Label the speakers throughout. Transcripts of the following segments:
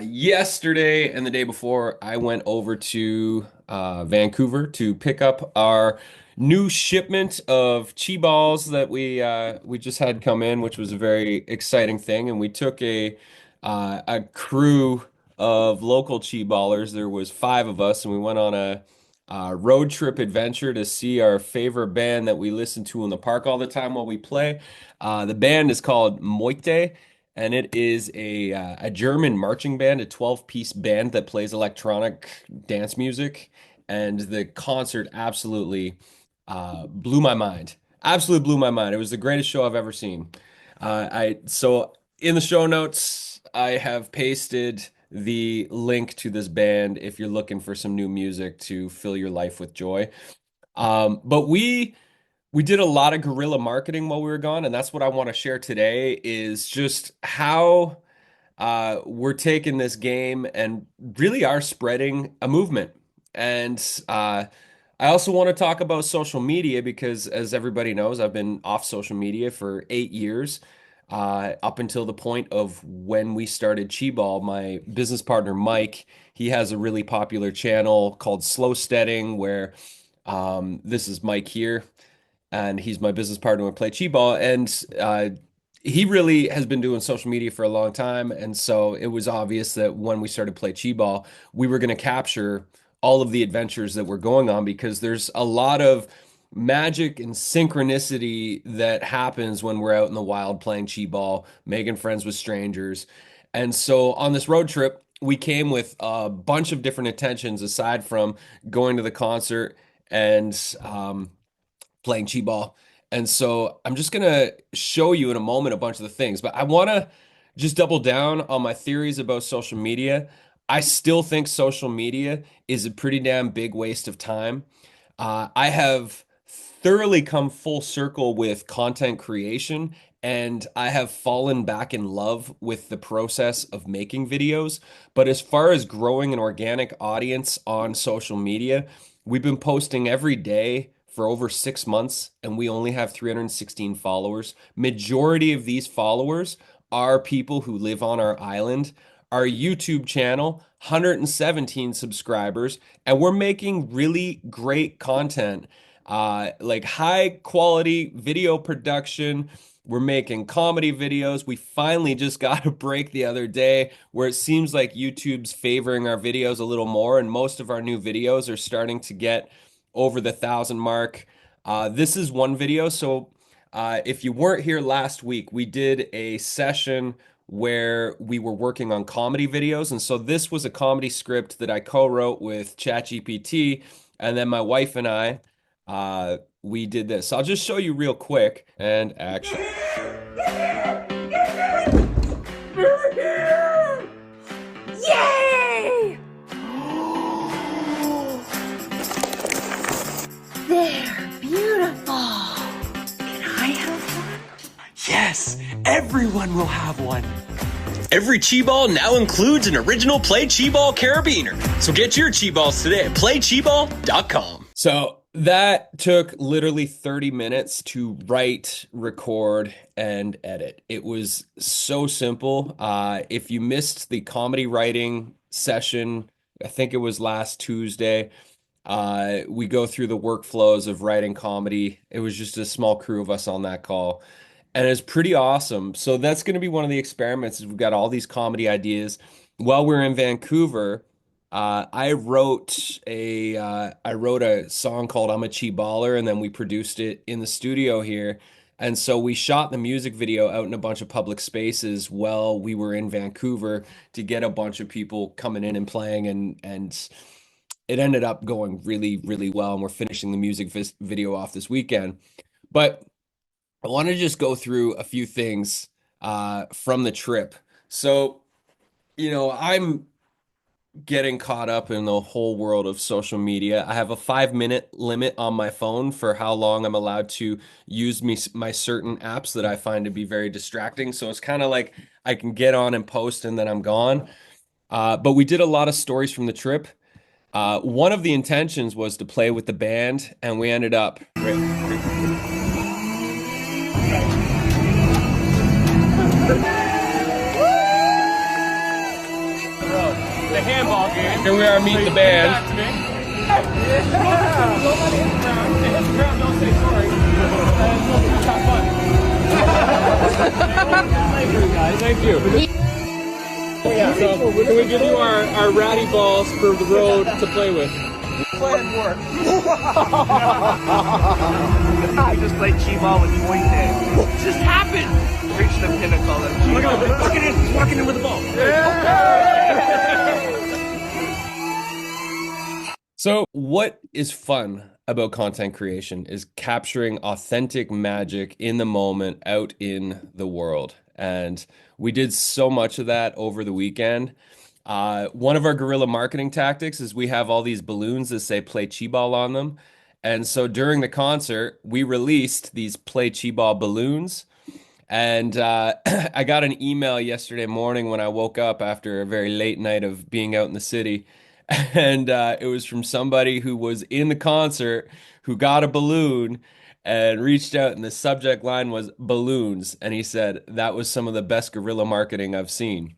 Speaker 1: Yesterday and the day before, I went over to Vancouver to pick up our new shipment of chi balls that we just had come in, which was a very exciting thing. And we took a crew of local chi ballers. There was five of us, and we went on a road trip adventure to see our favorite band that we listen to in the park all the time while we play. The band is called Moite, and it is a German marching band, a 12-piece band that plays electronic dance music. And the concert absolutely blew my mind. Absolutely blew my mind. It was the greatest show I've ever seen. So in the show notes, I have pasted the link to this band if you're looking for some new music to fill your life with joy. But we did a lot of guerrilla marketing while we were gone, and that's what I want to share today is just how we're taking this game and really are spreading a movement. And I also want to talk about social media because, as everybody knows, I've been off social media for 8 years, up until the point of when we started Chi Ball. My business partner, Mike, he has a really popular channel called Slow Steading, where this is Mike here and he's my business partner when I play Chi Ball. And he really has been doing social media for a long time. And so it was obvious that when we started play Chi Ball, we were going to capture all of the adventures that were going on because there's a lot of magic and synchronicity that happens when we're out in the wild playing Chi Ball, making friends with strangers. And so on this road trip, we came with a bunch of different intentions aside from going to the concert and playing Chi Ball. And so I'm just gonna show you in a moment a bunch of the things, but I want to just double down on my theories about social media. I still think social media is a pretty damn big waste of time. I have thoroughly come full circle with content creation, and I have fallen back in love with the process of making videos. But as far as growing an organic audience on social media, we've been posting every day for over 6 months, and we only have 316 followers. Majority of these followers are people who live on our island. Our YouTube channel, 117 subscribers, and we're making really great content, like high quality video production. We're making comedy videos. We finally just got a break the other day where it seems like YouTube's favoring our videos a little more, and most of our new videos are starting to get over the 1,000 mark. This is one video. So if you weren't here last week, we did a session where we were working on comedy videos. And so this was a comedy script that I co-wrote with ChatGPT. And then my wife and I, we did this. I'll just show you real quick and action.
Speaker 2: Yay! They're beautiful. Can I have one?
Speaker 3: Yes, everyone will have one.
Speaker 4: Every Chi Ball now includes an original Play Chi Ball carabiner. So get your Chi Balls today at playchiball.com.
Speaker 1: So that took literally 30 minutes to write, record, and edit. It was so simple. If you missed the comedy writing session, I think it was last Tuesday, we go through the workflows of writing comedy. It was just a small crew of us on that call. And it's pretty awesome. So that's going to be one of the experiments. Is we've got all these comedy ideas. While we're in Vancouver, I wrote a song called "I'm a Chi Baller," and then we produced it in the studio here. And so we shot the music video out in a bunch of public spaces while we were in Vancouver to get a bunch of people coming in and playing, and it ended up going really, really well. And we're finishing the music video off this weekend. But I want to just go through a few things from the trip. So, I'm getting caught up in the whole world of social media. I have a 5-minute limit on my phone for how long I'm allowed to use my certain apps that I find to be very distracting. So it's kind of like I can get on and post and then I'm gone. But we did a lot of stories from the trip. One of the intentions was to play with the band, and we ended up.
Speaker 5: the handball game.
Speaker 1: Here we are meeting the band.
Speaker 5: Back to me. Nobody hit the ground. If it hits the ground, don't say sorry. And we'll have fun. Thank you. Yeah, so can we give you our ratty balls for the road to play with?
Speaker 6: Plan work. I just played T-ball with point there. What just happened? Reached the pinnacle of T-ball.
Speaker 5: Look at him. He's walking in with the ball.
Speaker 1: So, what is fun about content creation is capturing authentic magic in the moment out in the world. And we did so much of that over the weekend. One of our guerrilla marketing tactics is we have all these balloons that say play Chi-Ball on them. And so during the concert, we released these play Chi-Ball balloons. And I got an email yesterday morning when I woke up after a very late night of being out in the city. And it was from somebody who was in the concert who got a balloon and reached out, and the subject line was balloons. And he said, that was some of the best guerrilla marketing I've seen.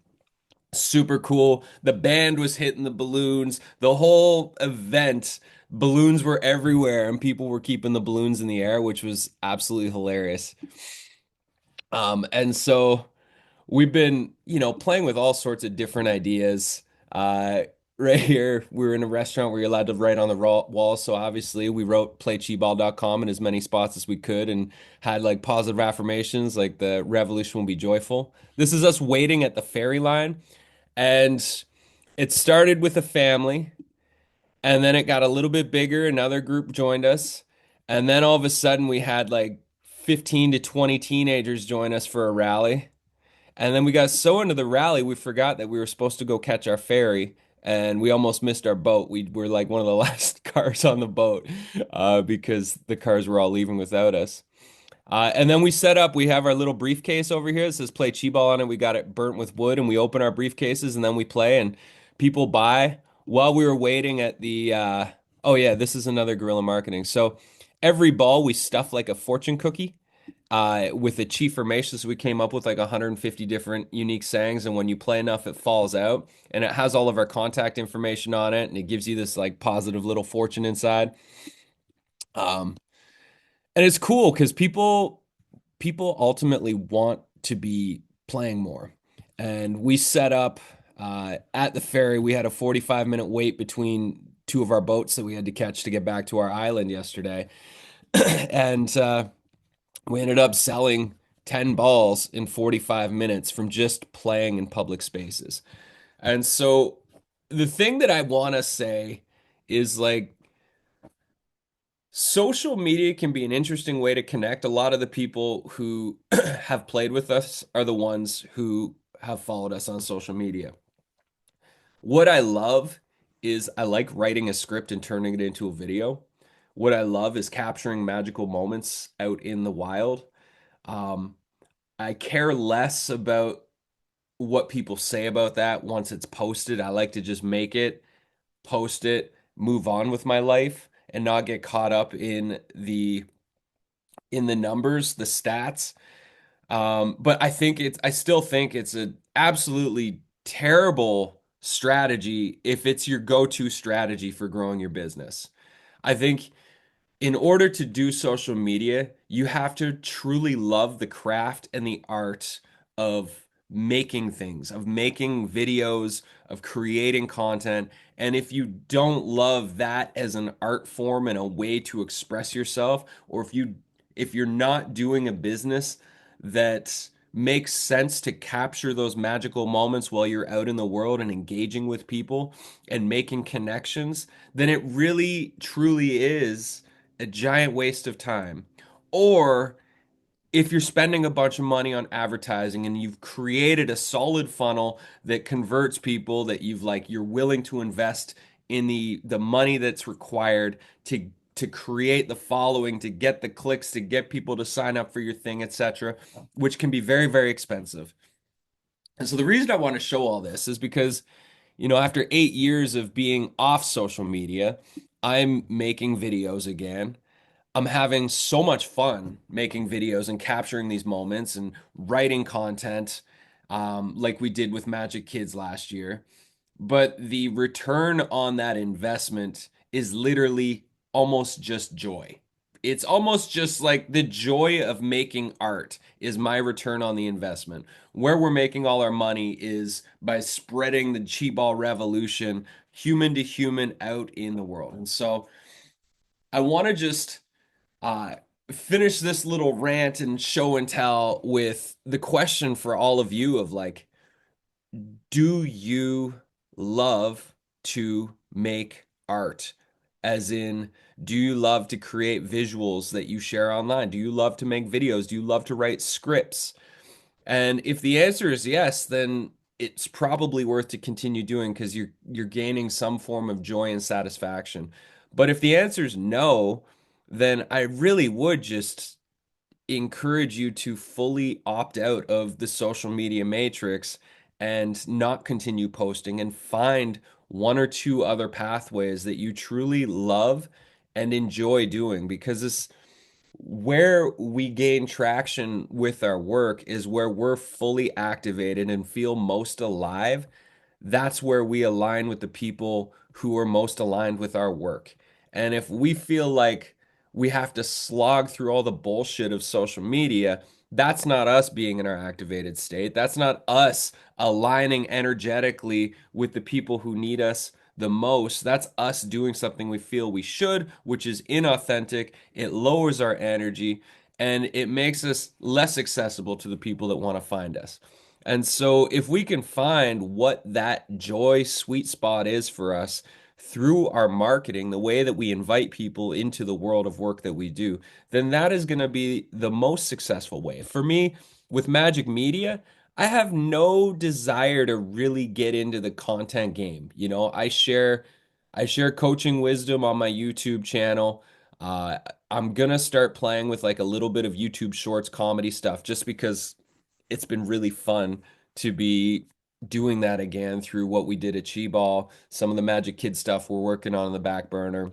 Speaker 1: Super cool. The band was hitting the balloons. The whole event, balloons were everywhere, and people were keeping the balloons in the air, which was absolutely hilarious. And so we've been, playing with all sorts of different ideas. Right here, we're in a restaurant where you're allowed to write on the wall. So obviously, we wrote playchiball.com in as many spots as we could and had like positive affirmations like the revolution will be joyful. This is us waiting at the ferry line. And it started with a family, and then it got a little bit bigger. Another group joined us. And then all of a sudden, we had like 15 to 20 teenagers join us for a rally. And then we got so into the rally, we forgot that we were supposed to go catch our ferry, and we almost missed our boat. We were like one of the last cars on the boat because the cars were all leaving without us. And then we have our little briefcase over here that says play Chi-Ball on it. We got it burnt with wood, and we open our briefcases and then we play, and people buy. While we were waiting at oh yeah, this is another guerrilla marketing. So every ball we stuff like a fortune cookie with a chi formation. So we came up with like 150 different unique sayings, and when you play enough, it falls out, and it has all of our contact information on it, and it gives you this like positive little fortune inside. And it's cool because people ultimately want to be playing more. And we set up at the ferry. We had a 45-minute wait between two of our boats that we had to catch to get back to our island yesterday. And we ended up selling 10 balls in 45 minutes from just playing in public spaces. And so the thing that I want to say is like, social media can be an interesting way to connect. A lot of the people who have played with us are the ones who have followed us on social media. What I love is I like writing a script and turning it into a video. What I love is capturing magical moments out in the wild. I care less about what people say about that once it's posted. I like to just make it, post it, move on with my life, and not get caught up in the numbers, the stats. But I still think it's an absolutely terrible strategy if it's your go-to strategy for growing your business. I think in order to do social media, you have to truly love the craft and the art of making things, of making videos, of creating content. And if you don't love that as an art form and a way to express yourself, or if you're not doing a business that makes sense to capture those magical moments while you're out in the world and engaging with people and making connections, then it really truly is a giant waste of time. Or if you're spending a bunch of money on advertising and you've created a solid funnel that converts people, that you're willing to invest in the money that's required to create the following, to get the clicks, to get people to sign up for your thing, etc., which can be very, very expensive. And so the reason I want to show all this is because, after 8 years of being off social media, I'm making videos again. I'm having so much fun making videos and capturing these moments and writing content, like we did with Magic Kids last year. but the return on that investment is literally almost just joy. It's almost just like the joy of making art is my return on the investment. Where we're making all our money is by spreading the chi ball revolution human to human out in the world. And so I want to just uh, finish this little rant and show and tell with the question for all of you of like, do you love to make art? As in, do you love to create visuals that you share online? Do you love to make videos? Do you love to write scripts? And if the answer is yes, then it's probably worth to continue doing because you're gaining some form of joy and satisfaction. But if the answer is no, then I really would just encourage you to fully opt out of the social media matrix and not continue posting and find one or two other pathways that you truly love and enjoy doing because this where we gain traction with our work is where we're fully activated and feel most alive. That's where we align with the people who are most aligned with our work. And if we feel like we have to slog through all the bullshit of social media, that's not us being in our activated state. That's not us aligning energetically with the people who need us the most. That's us doing something we feel we should, which is inauthentic. It lowers our energy and it makes us less accessible to the people that want to find us. And so, if we can find what that joy sweet spot is for us through our marketing, the way that we invite people into the world of work that we do, then that is going to be the most successful way. For me, with Magic Media, I have no desire to really get into the content game. You know, I share coaching wisdom on my YouTube channel. Uh, I'm gonna start playing with like a little bit of YouTube Shorts comedy stuff just because it's been really fun to be doing that again through what we did at Chi Ball, some of the Magic Kid stuff we're working on in the back burner.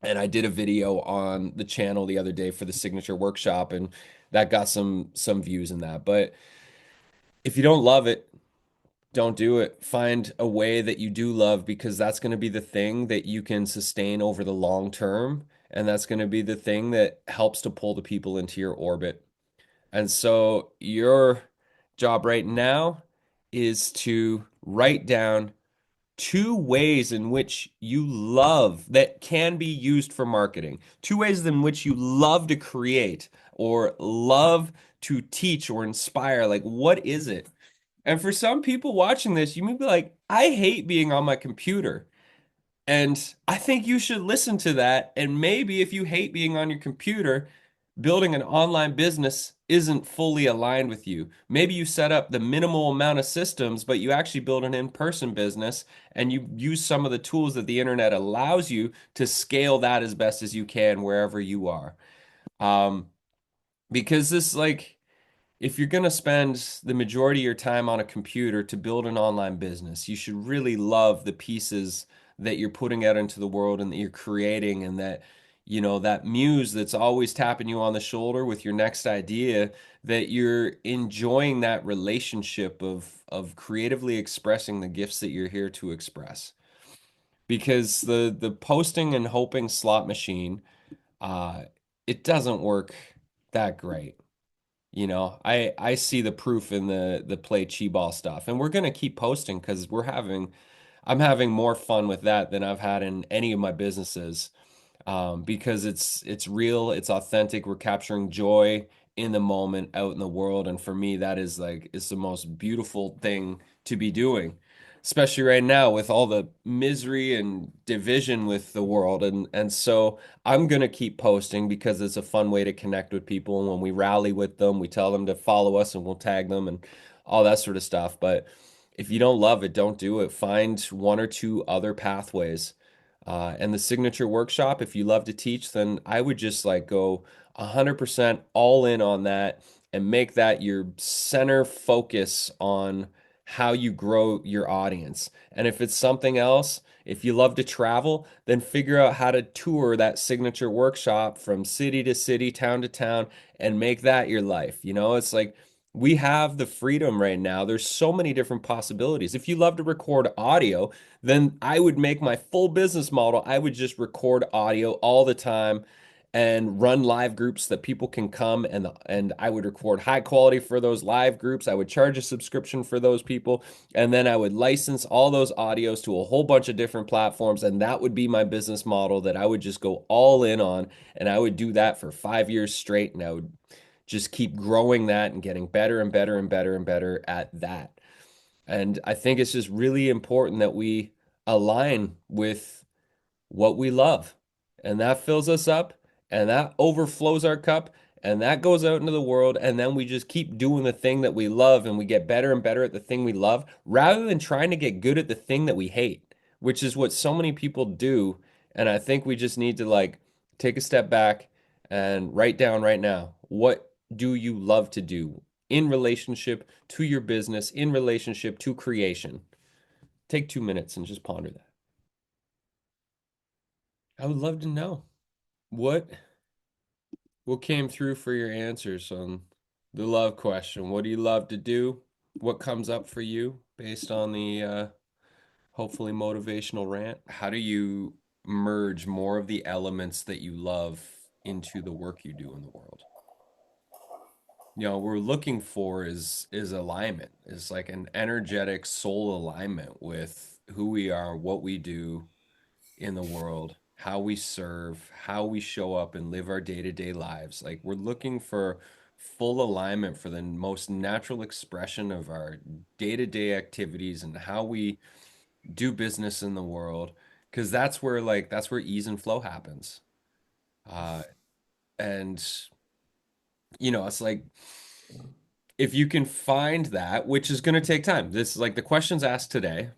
Speaker 1: And I did a video on the channel the other day for the signature workshop, and that got some views in that. But if you don't love it, don't do it. Find a way that you do love because that's going to be the thing that you can sustain over the long term. And that's going to be the thing that helps to pull the people into your orbit. And so your job right now is to write down two ways in which you love that can be used for marketing, two ways in which you love to create or love to teach or inspire. Like, what is it? And for some people watching this, you may be like, I hate being on my computer. And I think you should listen to that. And maybe if you hate being on your computer, building an online business isn't fully aligned with you. Maybe you set up the minimal amount of systems, but you actually build an in-person business and you use some of the tools that the internet allows you to scale that as best as you can wherever you are. Um, because this, like, if you're going to spend the majority of your time on a computer to build an online business, you should really love the pieces that you're putting out into the world and that you're creating and that, you know, that muse that's always tapping you on the shoulder with your next idea, that you're enjoying that relationship of creatively expressing the gifts that you're here to express. Because the posting and hoping slot machine, uh, it doesn't work that great. You know, I see the proof in the play chi ball stuff, and we're gonna keep posting because I'm having more fun with that than I've had in any of my businesses, because it's real, it's authentic. We're capturing joy in the moment out in the world, and for me, that is like it's the most beautiful thing to be doing, especially right now with all the misery and division with the world, and so. I'm gonna keep posting because it's a fun way to connect with people. And when we rally with them, we tell them to follow us and we'll tag them and all that sort of stuff. But if you don't love it, don't do it. Find one or two other pathways. And the signature workshop, if you love to teach, then I would just like go 100% all in on that and make that your center focus on how you grow your audience. And if it's something else, if you love to travel, then figure out how to tour that signature workshop from city to city, town to town, and make that your life. You know, it's like we have the freedom right now. There's so many different possibilities. If you love to record audio, then I would make my full business model. I would just record audio all the time and run live groups that people can come, and I would record high quality for those live groups. I would charge a subscription for those people, and then I would license all those audios to a whole bunch of different platforms, and that would be my business model that I would just go all in on, and I would do that for 5 years straight, and I would just keep growing that and getting better and better and better and better at that. And I think it's just really important that we align with what we love. And that fills us up and that overflows our cup and that goes out into the world. And then we just keep doing the thing that we love and we get better and better at the thing we love rather than trying to get good at the thing that we hate, which is what so many people do. And I think we just need to like take a step back and write down right now, what do you love to do in relationship to your business, in relationship to creation? Take 2 minutes and just ponder that. I would love to know what came through for your answers on the love question. What do you love to do? What comes up for you based on the hopefully motivational rant? How do you merge more of the elements that you love into the work you do in the world? What we're looking for is alignment. It's like an energetic soul alignment with who we are, what we do, in the world, how we serve, how we show up and live our day-to-day lives. Like we're looking for full alignment for the most natural expression of our day-to-day activities and how we do business in the world. Because that's where ease and flow happens. Uh, and it's like if you can find that, which is going to take time. This is like the questions asked today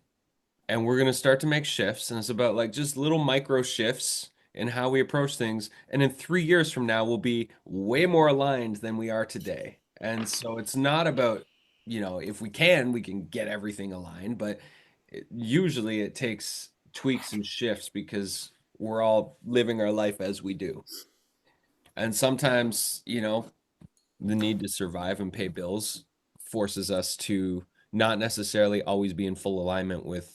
Speaker 1: and we're going to start to make shifts and it's about like just little micro shifts in how we approach things and in 3 years from now we'll be way more aligned than we are today. And so it's not about if we can get everything aligned, but usually it takes tweaks and shifts because we're all living our life as we do. And sometimes the need to survive and pay bills forces us to not necessarily always be in full alignment with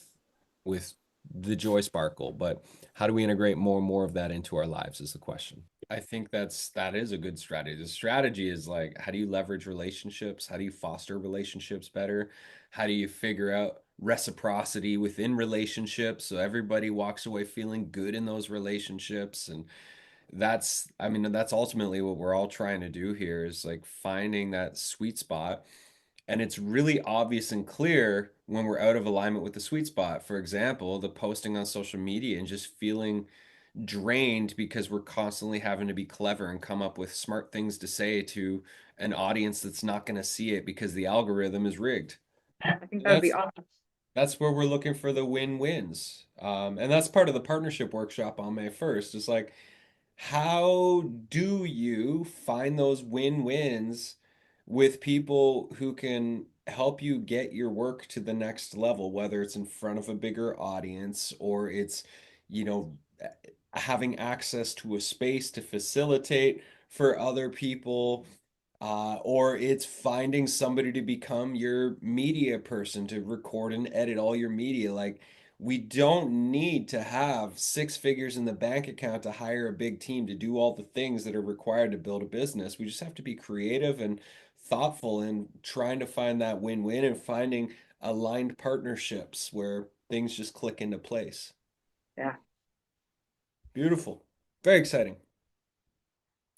Speaker 1: the joy sparkle, but how do we integrate more and more of that into our lives is the question. I think that is a good strategy. The strategy is like, how do you leverage relationships? How do you foster relationships better? How do you figure out reciprocity within relationships so everybody walks away feeling good in those relationships? And I mean, that's ultimately what we're all trying to do here is like finding that sweet spot. And it's really obvious and clear when we're out of alignment with the sweet spot. For example, the posting on social media and just feeling drained because we're constantly having to be clever and come up with smart things to say to an audience that's not going to see it because the algorithm is rigged.
Speaker 7: I think that would be
Speaker 1: That's
Speaker 7: awesome.
Speaker 1: that's where we're looking for the win-wins. And that's part of the partnership workshop on May 1st. It's like, how do you find those win-wins with people who can help you get your work to the next level, whether it's in front of a bigger audience or it's, you know, having access to a space to facilitate for other people, or it's finding somebody to become your media person to record and edit all your media. Like, we don't need to have 6 figures in the bank account to hire a big team to do all the things that are required to build a business. We just have to be creative and thoughtful and trying to find that win-win and finding aligned partnerships where things just click into place.
Speaker 7: Yeah.
Speaker 1: Beautiful. Very exciting.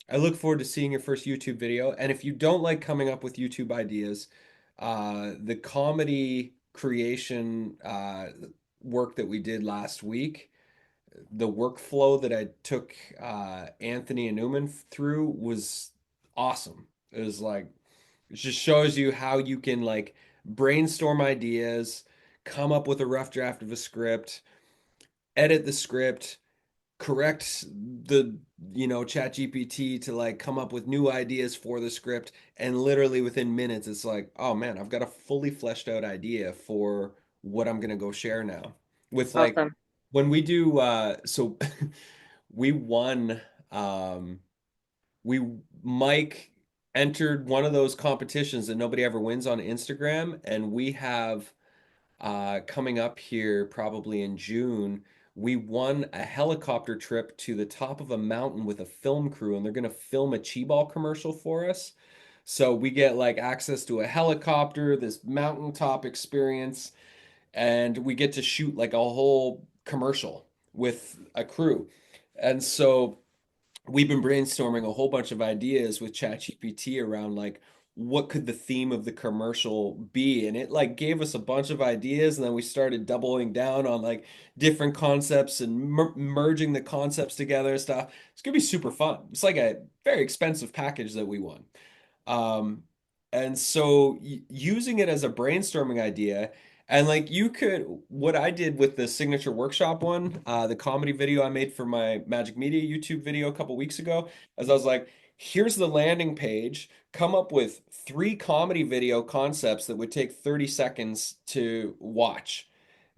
Speaker 1: I look forward to seeing your first YouTube video. And if you don't like coming up with YouTube ideas, the comedy creation work that we did last week, the workflow that I took Anthony and Newman through was awesome. It was like, it just shows you how you can like brainstorm ideas, come up with a rough draft of a script, edit the script, correct the chat GPT to like come up with new ideas for the script, and literally within minutes it's like, oh man, I've got a fully fleshed out idea for what I'm gonna go share now with like
Speaker 7: Awesome.
Speaker 1: when we do so we won we Mike entered one of those competitions that nobody ever wins on Instagram, and we have coming up here probably in June, we won a helicopter trip to the top of a mountain with a film crew, and they're going to film a Chi-Ball commercial for us. So we get like access to a helicopter, this mountaintop experience, and we get to shoot like a whole commercial with a crew. And so we've been brainstorming a whole bunch of ideas with ChatGPT around like what could the theme of the commercial be, and it like gave us a bunch of ideas, and then we started doubling down on like different concepts and merging the concepts together and stuff. It's gonna be super fun. It's like a very expensive package that we won. um, and so using it as a brainstorming idea, and like you could, what I did with the signature workshop one, the comedy video I made for my Magic Media YouTube video a couple weeks ago, as I was like, here's the landing page, come up with three comedy video concepts that would take 30 seconds to watch.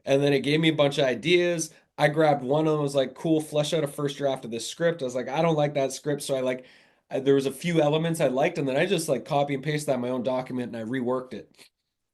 Speaker 1: And then it gave me a bunch of ideas. I grabbed one of them, was like, cool, flesh out a first draft of this script. I was like, I don't like that script. So I like, there was a few elements I liked, and then I just like copy and paste that in my own document and I reworked it.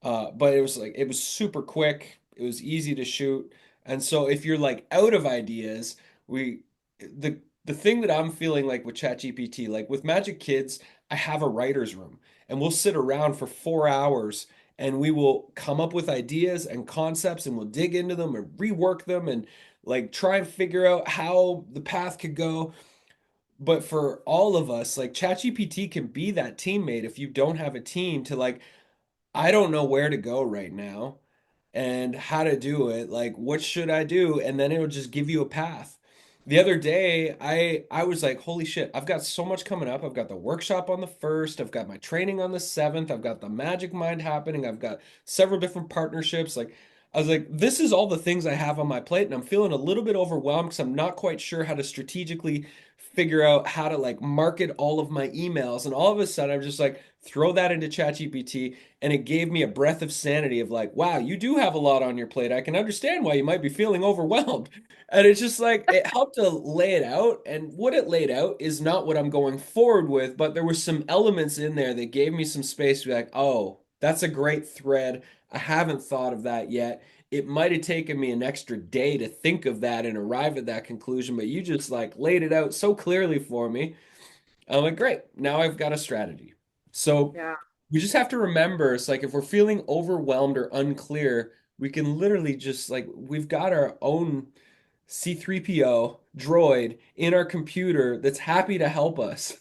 Speaker 1: But it was like, it was super quick. It was easy to shoot. And so if you're like out of ideas, we, the thing that I'm feeling like with ChatGPT, like with Magic Kids, I have a writer's room, and we'll sit around for 4 hours and we will come up with ideas and concepts, and we'll dig into them and rework them and like try and figure out how the path could go. But for all of us, like ChatGPT can be that teammate if you don't have a team to like, I don't know where to go right now and how to do it. Like, what should I do? And then it'll just give you a path. The other day, I was like, holy shit, I've got so much coming up. I've got the workshop on the 1st, I've got my training on the 7th, I've got the Magic Mind happening, I've got several different partnerships. Like, I was like, this is all the things I have on my plate, and I'm feeling a little bit overwhelmed because I'm not quite sure how to strategically figure out how to like market all of my emails. And all of a sudden, I'm just like, throw that into ChatGPT, and it gave me a breath of sanity of like, wow, you do have a lot on your plate. I can understand why you might be feeling overwhelmed. And it's just like it helped to lay it out. And what it laid out is not what I'm going forward with, but there were some elements in there that gave me some space to be like, oh, that's a great thread. I haven't thought of that yet. It might have taken me an extra day to think of that and arrive at that conclusion, but you just like laid it out so clearly for me. I'm like, great, now I've got a strategy. So
Speaker 7: Yeah.
Speaker 1: we just have to remember, it's like if we're feeling overwhelmed or unclear, we can literally just like, we've got our own C3PO droid in our computer that's happy to help us.